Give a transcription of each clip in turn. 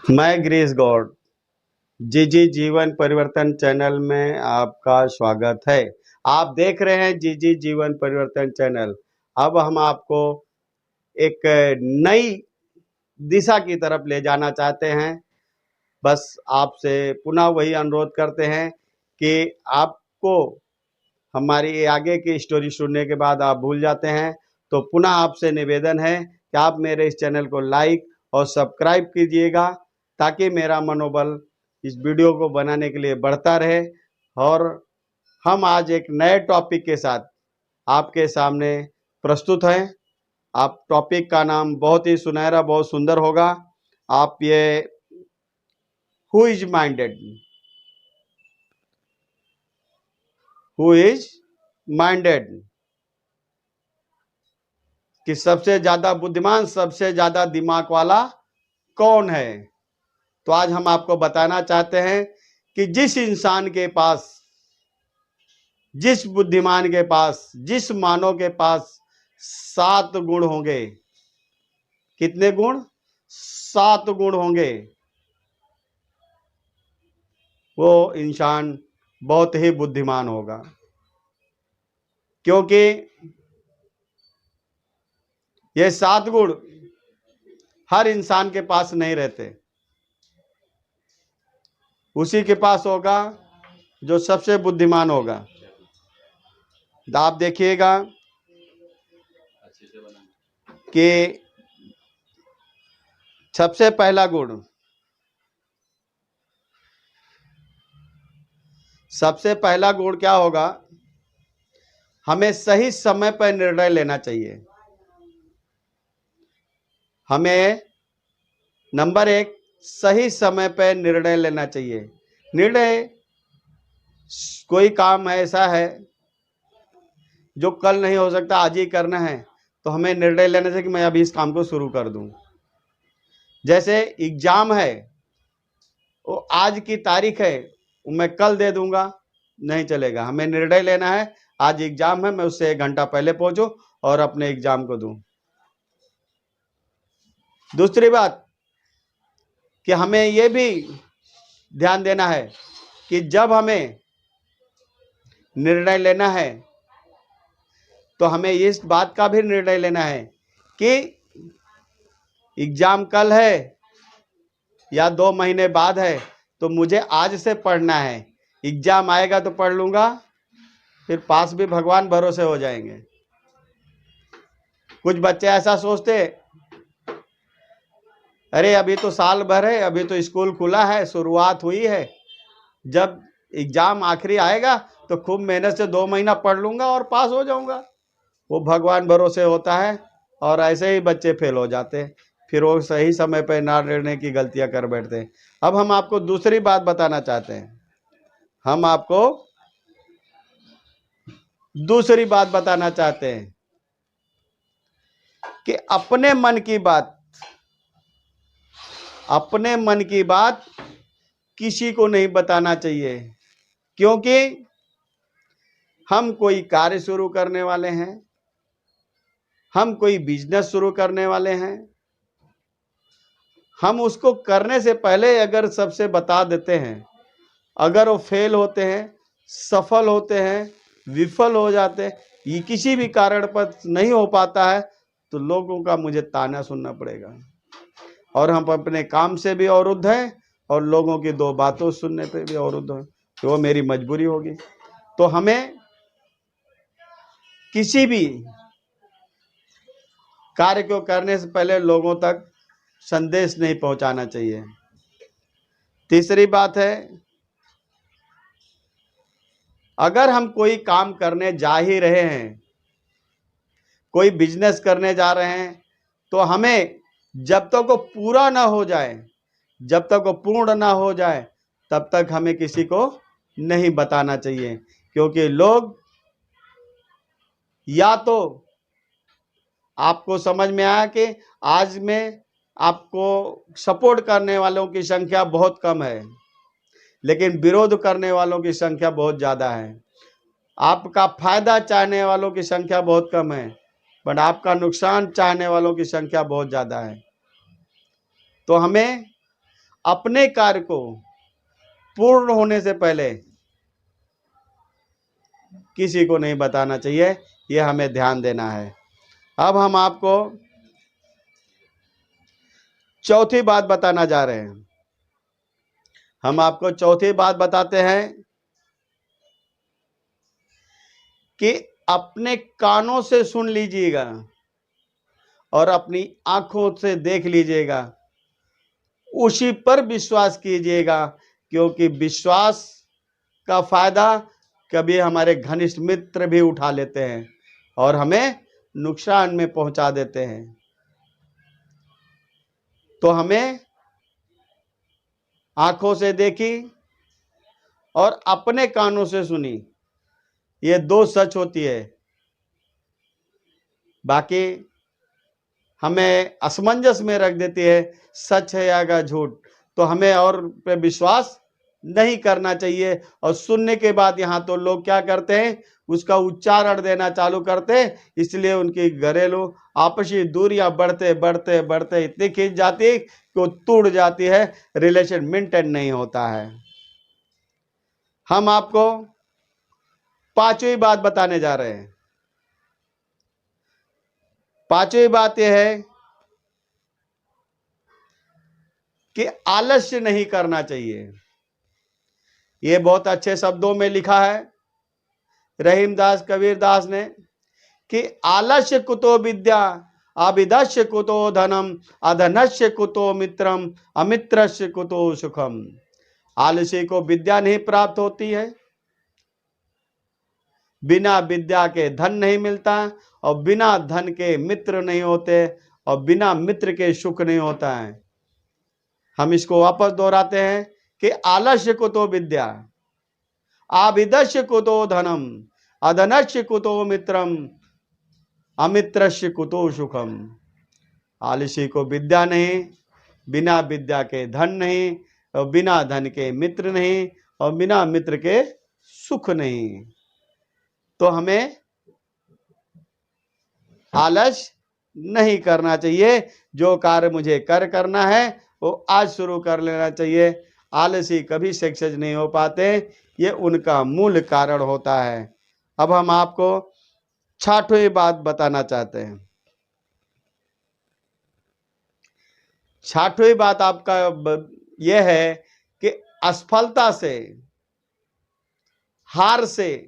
मैं गिरीश गौड़ जी जी जीवन परिवर्तन चैनल में आपका स्वागत है। आप देख रहे हैं जी जी जीवन परिवर्तन चैनल। अब हम आपको एक नई दिशा की तरफ ले जाना चाहते हैं। बस आपसे पुनः वही अनुरोध करते हैं कि आपको हमारी आगे की स्टोरी सुनने के बाद आप भूल जाते हैं, तो पुनः आपसे निवेदन है कि आप मेरे इस चैनल को लाइक और सब्सक्राइब कीजिएगा, ताकि मेरा मनोबल इस वीडियो को बनाने के लिए बढ़ता रहे। और हम आज एक नए टॉपिक के साथ आपके सामने प्रस्तुत हैं। आप टॉपिक का नाम बहुत ही सुनहरा, बहुत सुंदर होगा। आप ये who is minded, who is minded कि सबसे ज्यादा बुद्धिमान, सबसे ज्यादा दिमाग वाला कौन है। तो आज हम आपको बताना चाहते हैं कि जिस इंसान के पास, जिस बुद्धिमान के पास, जिस मानव के पास 7 गुण होंगे। कितने गुण? 7 गुण होंगे। वो इंसान बहुत ही बुद्धिमान होगा, क्योंकि ये 7 गुण हर इंसान के पास नहीं रहते। उसी के पास होगा जो सबसे बुद्धिमान होगा। तो आप देखिएगा कि सबसे पहला गुण, सबसे पहला गुण क्या होगा? हमें सही समय पर निर्णय लेना चाहिए। हमें नंबर 1, सही समय पर निर्णय लेना चाहिए। निर्णय, कोई काम ऐसा है जो कल नहीं हो सकता, आज ही करना है, तो हमें निर्णय लेने से कि मैं अभी इस काम को शुरू कर दूं। जैसे एग्जाम है, वो आज की तारीख है, वो मैं कल दे दूंगा, नहीं चलेगा। हमें निर्णय लेना है, आज एग्जाम है, मैं उससे 1 घंटा पहले पहुंचूं और अपने एग्जाम को दूं। दूसरी बात कि हमें यह भी ध्यान देना है कि जब हमें निर्णय लेना है, तो हमें इस बात का भी निर्णय लेना है कि एग्जाम कल है या 2 महीने बाद है, तो मुझे आज से पढ़ना है। एग्जाम आएगा तो पढ़ लूंगा, फिर पास भी भगवान भरोसे हो जाएंगे। कुछ बच्चे ऐसा सोचते, अरे अभी तो साल भर है, अभी तो स्कूल खुला है, शुरुआत हुई है, जब एग्जाम आखिरी आएगा तो खूब मेहनत से 2 महीना पढ़ लूंगा और पास हो जाऊंगा। वो भगवान भरोसे होता है, और ऐसे ही बच्चे फेल हो जाते हैं। फिर वो सही समय पर ना रहने की गलतियां कर बैठते हैं। अब हम आपको दूसरी बात बताना चाहते हैं। हम आपको दूसरी बात बताना चाहते हैं कि अपने मन की बात, अपने मन की बात किसी को नहीं बताना चाहिए। क्योंकि हम कोई कार्य शुरू करने वाले हैं, हम कोई बिजनेस शुरू करने वाले हैं, हम उसको करने से पहले अगर सबसे बता देते हैं, अगर वो फेल होते हैं, सफल होते हैं, विफल हो जाते हैं, ये किसी भी कारण पर नहीं हो पाता है, तो लोगों का मुझे ताना सुनना पड़ेगा। और हम अपने काम से भी अवरुद्ध हैं, और लोगों की 2 बातों सुनने पे भी अवरुद्ध हैं, तो वो मेरी मजबूरी होगी। तो हमें किसी भी कार्य को करने से पहले लोगों तक संदेश नहीं पहुंचाना चाहिए। तीसरी बात है, अगर हम कोई काम करने जा ही रहे हैं, कोई बिजनेस करने जा रहे हैं, तो हमें जब तक वो पूरा ना हो जाए, जब तक वो पूर्ण ना हो जाए, तब तक हमें किसी को नहीं बताना चाहिए। क्योंकि लोग, या तो आपको समझ में आया कि आज में आपको सपोर्ट करने वालों की संख्या बहुत कम है, लेकिन विरोध करने वालों की संख्या बहुत ज्यादा है। आपका फायदा चाहने वालों की संख्या बहुत कम है, बट आपका नुकसान चाहने वालों की संख्या बहुत ज्यादा है। तो हमें अपने कार्य को पूर्ण होने से पहले किसी को नहीं बताना चाहिए, ये हमें ध्यान देना है। अब हम आपको चौथी बात बताना जा रहे हैं। हम आपको चौथी बात बताते हैं कि अपने कानों से सुन लीजिएगा और अपनी आंखों से देख लीजिएगा, उसी पर विश्वास कीजिएगा, क्योंकि विश्वास का फायदा कभी हमारे घनिष्ठ मित्र भी उठा लेते हैं और हमें नुकसान में पहुंचा देते हैं। तो हमें आंखों से देखी और अपने कानों से सुनी, ये दो सच होती है। बाकी हमें असमंजस में रख देती है सच है या झूठ, तो हमें और पे विश्वास नहीं करना चाहिए। और सुनने के बाद यहाँ तो लोग क्या करते हैं, उसका उच्चारण देना चालू करते हैं, इसलिए उनकी घरेलू आपसी दूरियां बढ़ते बढ़ते बढ़ते इतनी खींच जाती है कि वो टूट जाती है, रिलेशन मेंटेन नहीं होता है। हम आपको पांचवी बात बताने जा रहे हैं। पांचवी बात यह है कि आलस्य नहीं करना चाहिए। ये बहुत अच्छे शब्दों में लिखा है रहीमदास कबीरदास ने कि आलस्य कुतो विद्या, अविदस्य कुतो धनम, अधनस्य कुतो मित्रम, अमित्रस्य कुतो सुखम। आलसी को विद्या नहीं प्राप्त होती है, बिना विद्या के धन नहीं मिलता, और बिना धन के मित्र नहीं होते, और बिना मित्र के सुख नहीं होता है। हम इसको वापस दोहराते हैं कि आलस्य कुतो विद्या, आविदस्य कुतो धनम, अधनस्य कुतो मित्रम, अमित्रस्य कुतो सुखम। आलसी को विद्या नहीं, बिना विद्या के धन नहीं, और बिना धन के मित्र नहीं, और बिना मित्र के सुख नहीं। तो हमें आलस नहीं करना चाहिए। जो कार्य मुझे करना है वो आज शुरू कर लेना चाहिए। आलसी कभी सक्सेस नहीं हो पाते, ये उनका मूल कारण होता है। अब हम आपको छठवीं बात बताना चाहते हैं। छठवीं बात आपका यह है कि असफलता से, हार से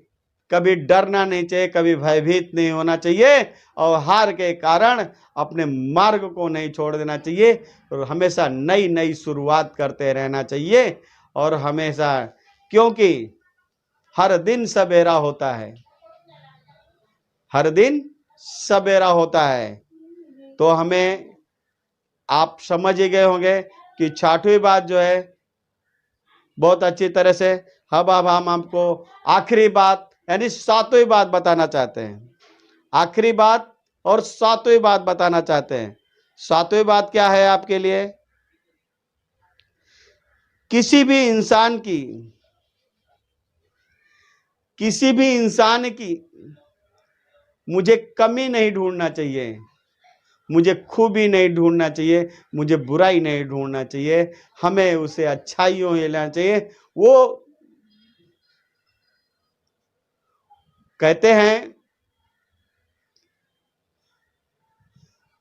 कभी डरना नहीं चाहिए, कभी भयभीत नहीं होना चाहिए, और हार के कारण अपने मार्ग को नहीं छोड़ देना चाहिए, और हमेशा नई नई शुरुआत करते रहना चाहिए। और हमेशा, क्योंकि हर दिन सवेरा होता है, हर दिन सवेरा होता है। तो हमें, आप समझ ही गए होंगे कि छठवीं बात जो है बहुत अच्छी तरह से। अब हम आपको आखिरी बात यानी सातवीं बात बताना चाहते हैं। आखिरी बात और सातवीं बात बताना चाहते हैं। सातवीं बात क्या है आपके लिए? किसी भी इंसान की मुझे कमी नहीं ढूंढना चाहिए, मुझे खूबी नहीं ढूंढना चाहिए, मुझे बुराई नहीं ढूंढना चाहिए, हमें उसे अच्छाइयों लेना चाहिए। वो कहते हैं,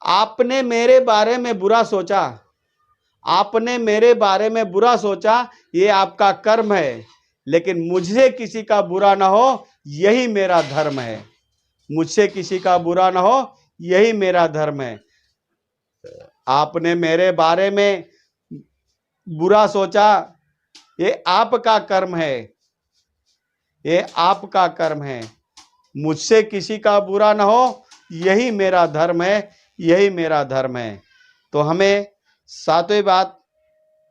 आपने मेरे बारे में बुरा सोचा, आपने मेरे बारे में बुरा सोचा, ये आपका कर्म है, लेकिन मुझसे किसी का बुरा ना हो, यही मेरा धर्म है। मुझसे किसी का बुरा ना हो, यही मेरा धर्म है। आपने मेरे बारे में बुरा सोचा, ये आपका कर्म है, ये आपका कर्म है। मुझसे किसी का बुरा ना हो, यही मेरा धर्म है, यही मेरा धर्म है। तो हमें सातवीं बात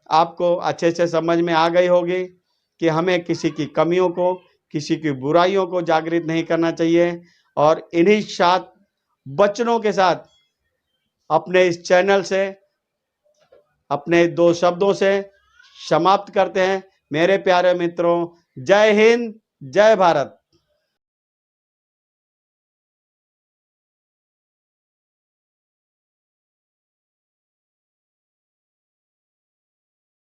आपको अच्छे से समझ में आ गई होगी कि हमें किसी की कमियों को, किसी की बुराइयों को जागृत नहीं करना चाहिए। और इन्हीं 7 वचनों के साथ अपने इस चैनल से, अपने 2 शब्दों से समाप्त करते हैं। मेरे प्यारे मित्रों, जय हिंद, जय भारत।